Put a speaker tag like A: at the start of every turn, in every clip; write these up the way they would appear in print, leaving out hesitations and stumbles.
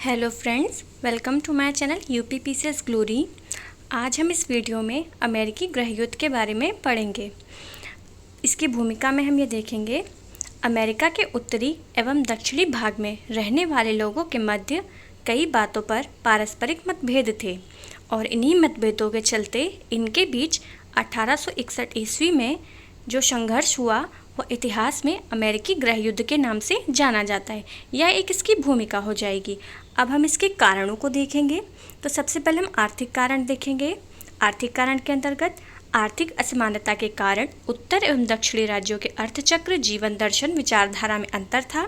A: Hello friends, welcome to my channel UPPCS glory. आज हम इस वीडियो में अमेरिकी गृह युद्ध के बारे में पढ़ेंगे। इसकी भूमिका में हम ये देखेंगे अमेरिका के उत्तरी एवं दक्षिणी भाग में रहने वाले लोगों के मध्य कई बातों पर पारस्परिक मतभेद थे और इन्हीं मतभेदों के चलते इनके बीच 1861 ईस्वी में जो संघर्ष हुआ वह इतिहास में अमेरिकी गृह युद्ध के नाम से जाना जाता है। यह एक इसकी भूमिका हो जाएगी। अब हम इसके कारणों को देखेंगे। तो सबसे पहले हम आर्थिक कारण देखेंगे। आर्थिक कारण के अंतर्गत आर्थिक असमानता के कारण उत्तर एवं दक्षिणी राज्यों के अर्थचक्र, जीवन दर्शन, विचारधारा में अंतर था।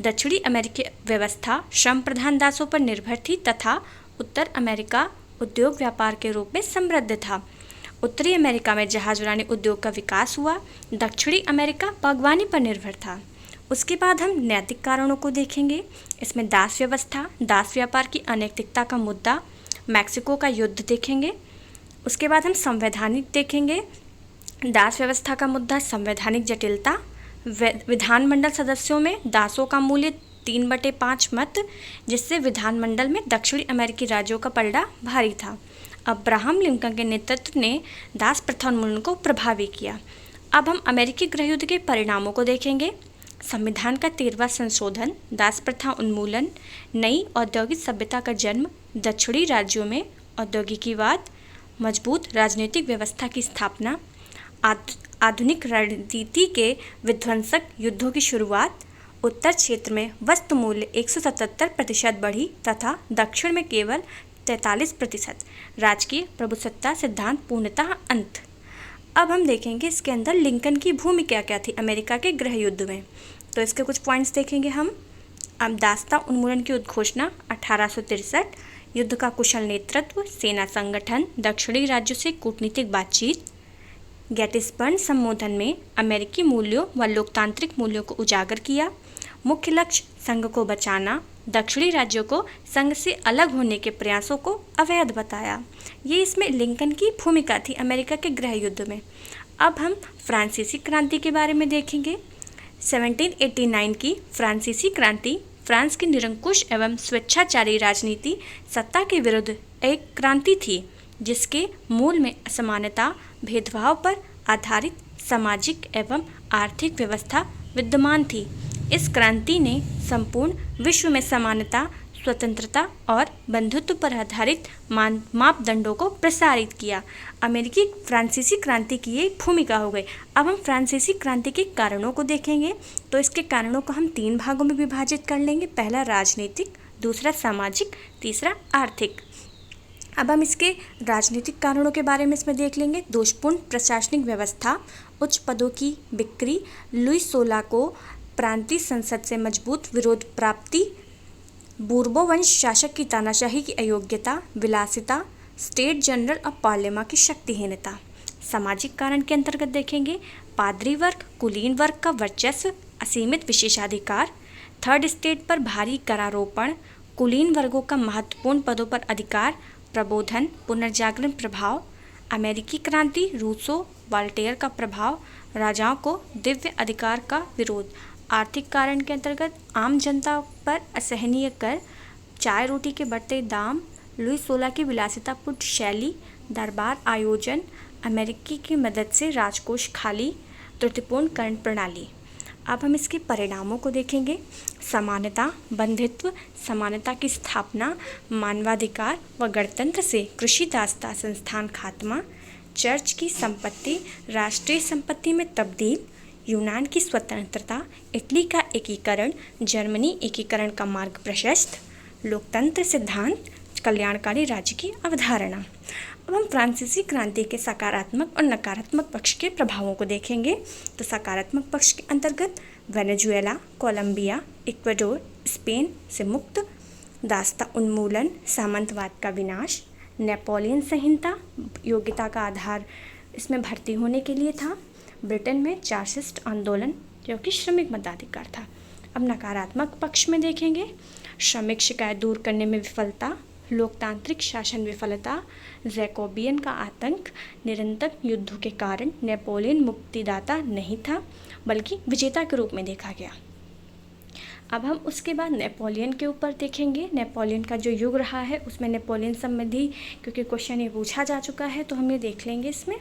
A: दक्षिणी अमेरिकी व्यवस्था श्रम प्रधान दासों पर निर्भर थी तथा उत्तर अमेरिका उद्योग व्यापार के रूप में समृद्ध था। उत्तरी अमेरिका में जहाज बनाने उद्योग का विकास हुआ। दक्षिणी अमेरिका बागवानी पर निर्भर था। उसके बाद हम नैतिक कारणों को देखेंगे। इसमें दास व्यवस्था, दास व्यापार की अनैतिकता का मुद्दा, मैक्सिको का युद्ध देखेंगे। उसके बाद हम संवैधानिक देखेंगे। दास व्यवस्था का मुद्दा, संवैधानिक जटिलता, विधानमंडल सदस्यों में दासों का मूल्य 3/5 मत, जिससे विधानमंडल में दक्षिणी अमेरिकी राज्यों का पलड़ा भारी था। अब्राहम लिंकन के नेतृत्व ने दास प्रथा उन्मूलन को प्रभावी किया। अब हम अमेरिकी गृह युद्ध के परिणामों को देखेंगे। संविधान का 13वां संशोधन, दास प्रथा उन्मूलन, नई औद्योगिक सभ्यता का जन्म, दक्षिणी राज्यों में औद्योगिकीवाद, मजबूत राजनीतिक व्यवस्था की स्थापना, आधुनिक रणनीति के विध्वंसक युद्धों की शुरुआत, उत्तर क्षेत्र में वस्तु मूल्य 177% बढ़ी तथा दक्षिण में केवल 43%, राजकीय प्रभुसत्ता सिद्धांत पूर्णतः अंत। अब हम देखेंगे इसके अंदर लिंकन की भूमिका क्या थी अमेरिका के गृह युद्ध में। तो इसके कुछ पॉइंट्स देखेंगे हम। अब दासता उन्मूलन की उद्घोषणा 1863, युद्ध का कुशल नेतृत्व, सेना संगठन, दक्षिणी राज्यों से कूटनीतिक बातचीत, गेटिसबर्ग संबोधन में अमेरिकी मूल्यों व लोकतांत्रिक मूल्यों को उजागर किया। मुख्य लक्ष्य संघ को बचाना, दक्षिणी राज्यों को संघ से अलग होने के प्रयासों को अवैध बताया। ये इसमें लिंकन की भूमिका थी अमेरिका के गृह युद्ध में। अब हम फ्रांसीसी क्रांति के बारे में देखेंगे। 1789 की फ्रांसीसी क्रांति फ्रांस की निरंकुश एवं स्वेच्छाचारी राजनीति सत्ता के विरुद्ध एक क्रांति थी, जिसके मूल में असमानता, भेदभाव पर आधारित सामाजिक एवं आर्थिक व्यवस्था विद्यमान थी। इस क्रांति ने संपूर्ण विश्व में समानता, स्वतंत्रता और बंधुत्व पर आधारित मापदंडों को प्रसारित किया। अमेरिकी फ्रांसीसी क्रांति की ये भूमिका हो गई। अब हम फ्रांसीसी क्रांति के कारणों को देखेंगे। तो इसके कारणों को हम 3 भागों में विभाजित कर लेंगे। पहला राजनीतिक, दूसरा सामाजिक, तीसरा आर्थिक। अब हम इसके राजनीतिक कारणों के बारे में इसमें देख लेंगे। दोषपूर्ण प्रशासनिक व्यवस्था, उच्च पदों की बिक्री, लुई 16 को प्रांतीय संसद से मजबूत विरोध प्राप्ति, बूर्बो वंश शासक की तानाशाही की अयोग्यता, विलासिता, स्टेट जनरल और पार्लियामा की शक्तिहीनता। सामाजिक कारण के अंतर्गत देखेंगे पादरी वर्ग, कुलीन वर्ग का वर्चस्व, असीमित विशेषाधिकार, थर्ड स्टेट पर भारी करारोपण, कुलीन वर्गों का महत्वपूर्ण पदों पर अधिकार, प्रबोधन, पुनर्जागरण प्रभाव, अमेरिकी क्रांति, रूसो, वाल्टेयर का प्रभाव, राजाओं को दिव्य अधिकार का विरोध। आर्थिक कारण के अंतर्गत आम जनता पर असहनीय कर, चाय रोटी के बढ़ते दाम, लुई 16 की विलासितापूर्ण शैली, दरबार आयोजन, अमेरिकी की मदद से राजकोष खाली, त्रुटिपूर्ण करण प्रणाली। अब हम इसके परिणामों को देखेंगे। समानता, बंधित्व, समानता की स्थापना, मानवाधिकार व गणतंत्र से कृषि दासता संस्थान खात्मा, चर्च की संपत्ति राष्ट्रीय संपत्ति में तब्दील, यूनान की स्वतंत्रता, इटली का एकीकरण, जर्मनी एकीकरण का मार्ग प्रशस्त, लोकतंत्र सिद्धांत, कल्याणकारी राज्य की अवधारणा। अब हम फ्रांसीसी क्रांति के सकारात्मक और नकारात्मक पक्ष के प्रभावों को देखेंगे। तो सकारात्मक पक्ष के अंतर्गत वेनेजुएला, कोलंबिया, इक्वाडोर, स्पेन से मुक्त, दासता उन्मूलन, सामंतवाद का विनाश, नेपोलियन संहिता, योग्यता का आधार इसमें भर्ती होने के लिए था। ब्रिटेन में चार्टिस्ट आंदोलन, जो कि श्रमिक मताधिकार था। अब नकारात्मक पक्ष में देखेंगे श्रमिक शिकायत दूर करने में विफलता, लोकतांत्रिक शासन विफलता, जैकोबियन का आतंक, निरंतर युद्धों के कारण नेपोलियन मुक्तिदाता नहीं था बल्कि विजेता के रूप में देखा गया। अब हम उसके बाद नेपोलियन के ऊपर देखेंगे। नेपोलियन का जो युग रहा है उसमें नेपोलियन संबंधी क्योंकि क्वेश्चन ये पूछा जा चुका है तो हम ये देख लेंगे इसमें।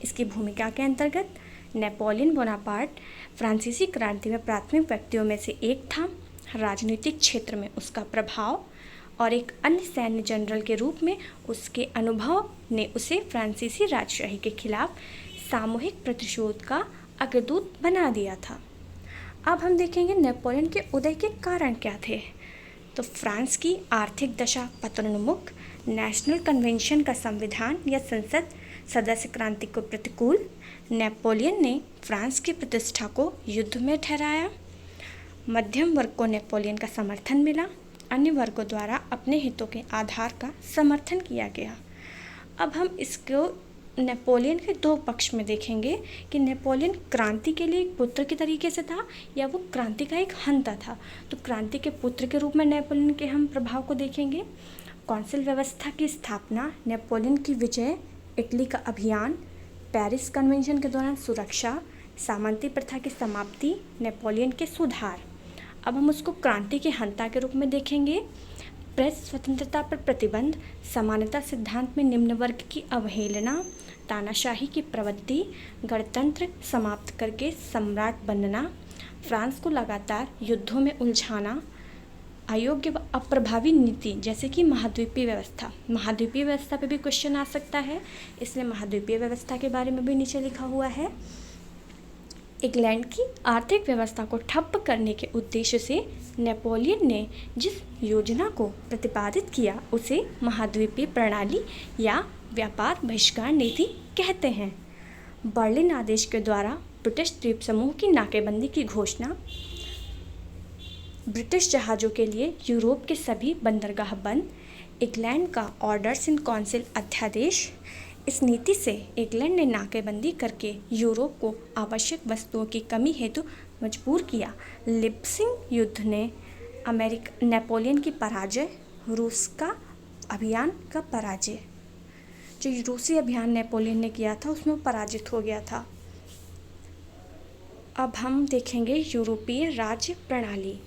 A: इसकी भूमिका के अंतर्गत नेपोलियन बोनापार्ट फ्रांसीसी क्रांति में प्राथमिक व्यक्तियों में से एक था। राजनीतिक क्षेत्र में उसका प्रभाव और एक अन्य सैन्य जनरल के रूप में उसके अनुभव ने उसे फ्रांसीसी राजशाही के खिलाफ सामूहिक प्रतिशोध का अग्रदूत बना दिया था। अब हम देखेंगे नेपोलियन के उदय के कारण क्या थे। तो फ्रांस की आर्थिक दशा पतनोन्मुख, नेशनल कन्वेंशन का संविधान या संसद सदस्य क्रांति को प्रतिकूल, नेपोलियन ने फ्रांस की प्रतिष्ठा को युद्ध में ठहराया, मध्यम वर्ग को नेपोलियन का समर्थन मिला, अन्य वर्गों द्वारा अपने हितों के आधार का समर्थन किया गया। अब हम इसको नेपोलियन के दो पक्ष में देखेंगे कि नेपोलियन क्रांति के लिए एक पुत्र के तरीके से था या वो क्रांति का एक हंता था। तो क्रांति के पुत्र के रूप में नेपोलियन के हम प्रभाव को देखेंगे। कौंसिल व्यवस्था की स्थापना, नेपोलियन की विजय, इटली का अभियान, पेरिस कन्वेंशन के दौरान सुरक्षा, सामंती प्रथा की समाप्ति, नेपोलियन के सुधार। अब हम उसको क्रांति के हंता के रूप में देखेंगे। प्रेस स्वतंत्रता पर प्रतिबंध, समानता सिद्धांत में निम्न वर्ग की अवहेलना, तानाशाही की प्रवृत्ति, गणतंत्र समाप्त करके सम्राट बनना, फ्रांस को लगातार युद्धों में उलझाना, अयोग्य व अप्रभावी नीति जैसे कि महाद्वीपीय व्यवस्था। महाद्वीपीय व्यवस्था पे भी क्वेश्चन आ सकता है, इसलिए महाद्वीपीय व्यवस्था के बारे में भी नीचे लिखा हुआ है। इंग्लैंड की आर्थिक व्यवस्था को ठप्प करने के उद्देश्य से नेपोलियन ने जिस योजना को प्रतिपादित किया उसे महाद्वीपीय प्रणाली या व्यापार बहिष्कार नीति कहते हैं। बर्लिन आदेश के द्वारा ब्रिटिश द्वीप समूह की नाकेबंदी की घोषणा, ब्रिटिश जहाज़ों के लिए यूरोप के सभी बंदरगाह बंद, इंग्लैंड का ऑर्डर्स इन काउंसिल अध्यादेश। इस नीति से इंग्लैंड ने नाकेबंदी करके यूरोप को आवश्यक वस्तुओं की कमी हेतु मजबूर किया। लिप्सिंग युद्ध ने नेपोलियन की पराजय, रूस का अभियान का पराजय, जो रूसी अभियान नेपोलियन ने किया था उसमें पराजित हो गया था। अब हम देखेंगे यूरोपीय राज्य प्रणाली।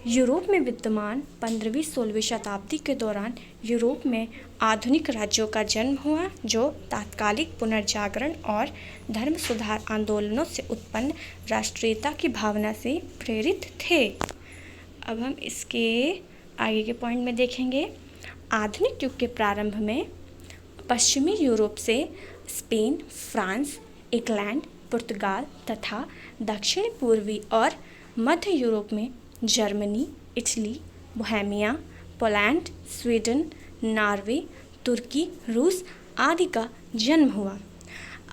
A: यूरोप में विद्यमान 15वीं-16वीं शताब्दी के दौरान यूरोप में आधुनिक राज्यों का जन्म हुआ जो तात्कालिक पुनर्जागरण और धर्म सुधार आंदोलनों से उत्पन्न राष्ट्रीयता की भावना से प्रेरित थे। अब हम इसके आगे के पॉइंट में देखेंगे। आधुनिक युग के प्रारंभ में पश्चिमी यूरोप से स्पेन, फ्रांस, इंग्लैंड, पुर्तगाल तथा दक्षिण पूर्वी और मध्य यूरोप में Germany, Italy, Bohemia, Poland, Sweden, Norway, तुर्की, रूस आदि का जन्म हुआ।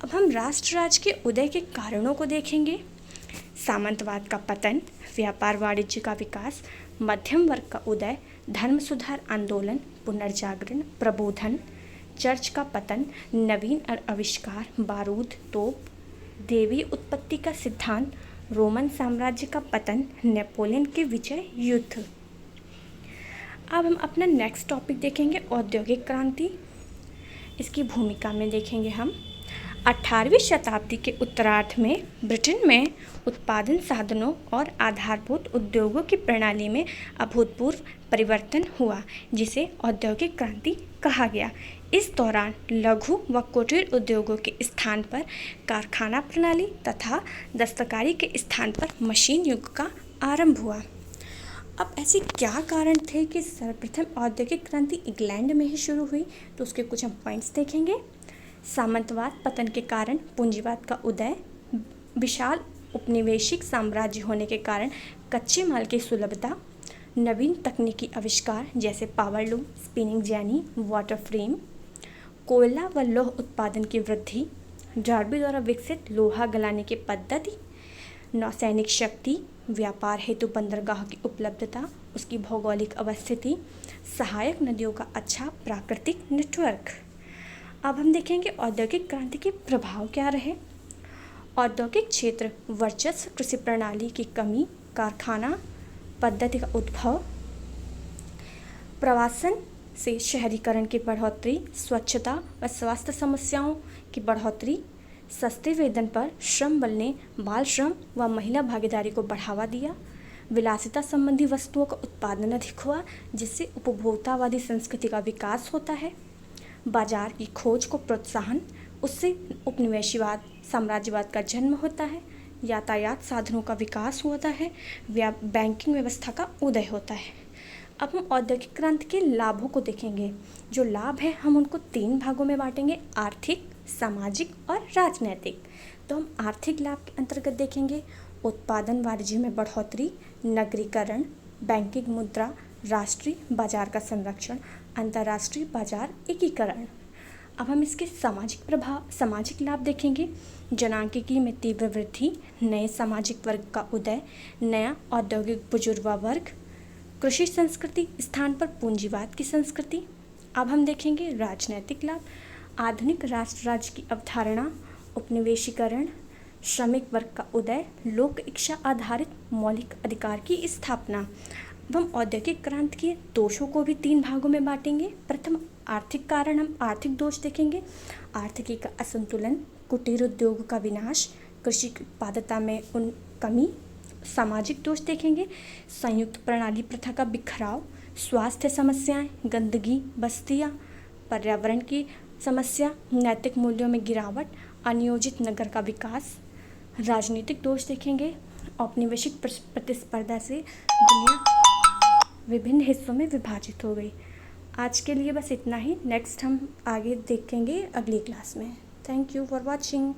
A: अब हम राष्ट्र राज्य के उदय के कारणों को देखेंगे। सामंतवाद का पतन, व्यापार वाणिज्य का विकास, मध्यम वर्ग का उदय, धर्म सुधार आंदोलन, पुनर्जागरण, प्रबोधन, चर्च का पतन, नवीन आविष्कार, बारूद, तोप, देवी उत्पत्ति का सिद्धांत, रोमन साम्राज्य का पतन, नेपोलियन के विजय, युद्ध। अब हम अपना नेक्स्ट टॉपिक देखेंगे औद्योगिक क्रांति। इसकी भूमिका में देखेंगे हम 18वीं शताब्दी के उत्तरार्ध में ब्रिटेन में उत्पादन साधनों और आधारभूत उद्योगों की प्रणाली में अभूतपूर्व परिवर्तन हुआ जिसे औद्योगिक क्रांति कहा गया। इस दौरान लघु व कुटीर उद्योगों के स्थान पर कारखाना प्रणाली तथा दस्तकारी के स्थान पर मशीन युग का आरंभ हुआ। अब ऐसे क्या कारण थे कि सर्वप्रथम औद्योगिक क्रांति इंग्लैंड में ही शुरू हुई, तो उसके कुछ हम पॉइंट्स देखेंगे। सामंतवाद पतन के कारण पूंजीवाद का उदय, विशाल उपनिवेशिक साम्राज्य होने के कारण कच्चे माल की सुलभता, नवीन तकनीकी आविष्कार जैसे power loom, spinning jenny, water frame, कोयला व लौह उत्पादन की वृद्धि, डार्बी द्वारा विकसित लोहा गलाने की पद्धति, नौसैनिक शक्ति, व्यापार हेतु बंदरगाह की उपलब्धता, उसकी भौगोलिक अवस्थिति, सहायक नदियों का अच्छा प्राकृतिक नेटवर्क। अब हम देखेंगे औद्योगिक क्रांति के प्रभाव क्या रहे। औद्योगिक क्षेत्र वर्चस्व, कृषि प्रणाली की कमी, कारखाना पद्धति का उद्भव, प्रवासन से शहरीकरण की बढ़ोतरी, स्वच्छता व स्वास्थ्य समस्याओं की बढ़ोतरी, सस्ते वेतन पर श्रम बल ने बाल श्रम व महिला भागीदारी को बढ़ावा दिया, विलासिता संबंधी वस्तुओं का उत्पादन अधिक हुआ, जिससे उपभोक्तावादी संस्कृति का विकास होता है। बाजार की खोज को प्रोत्साहन, उससे उपनिवेशवाद साम्राज्यवाद का जन्म होता है। यातायात साधनों का विकास होता है। बैंकिंग व्यवस्था का उदय होता है। अब हम औद्योगिक क्रांति के लाभों को देखेंगे। जो लाभ है हम उनको 3 भागों में बांटेंगे, आर्थिक, सामाजिक और राजनैतिक। तो हम आर्थिक लाभ के अंतर्गत देखेंगे उत्पादन वाणिज्य में बढ़ोतरी, नगरीकरण, बैंकिंग मुद्रा, राष्ट्रीय बाजार का संरक्षण, अंतर्राष्ट्रीय बाजार एकीकरण। अब हम इसके सामाजिक लाभ देखेंगे। जनांकिकी में तीव्र वृद्धि, नए सामाजिक वर्ग का उदय, नया औद्योगिक बुजुर्ग वर्ग, कृषि संस्कृति स्थान पर पूंजीवाद की संस्कृति। अब हम देखेंगे राजनैतिक लाभ। आधुनिक राष्ट्र राज्य की अवधारणा, उपनिवेशीकरण, श्रमिक वर्ग का उदय, लोक इच्छा आधारित मौलिक अधिकार की स्थापना। अब हम औद्योगिक क्रांति के दोषों को भी 3 भागों में बांटेंगे। प्रथम आर्थिक कारण, हम आर्थिक दोष देखेंगे। आर्थिकी का असंतुलन, कुटीर उद्योग का विनाश, कृषि उत्पादकता में कमी। सामाजिक दोष देखेंगे संयुक्त प्रणाली प्रथा का बिखराव, स्वास्थ्य समस्याएं, गंदगी, बस्तियां, पर्यावरण की समस्या, नैतिक मूल्यों में गिरावट, अनियोजित नगर का विकास। राजनीतिक दोष देखेंगे औपनिवेशिक प्रतिस्पर्धा से दुनिया विभिन्न हिस्सों में विभाजित हो गई। आज के लिए बस इतना ही। नेक्स्ट हम आगे देखेंगे अगली क्लास में। Thank you for watching.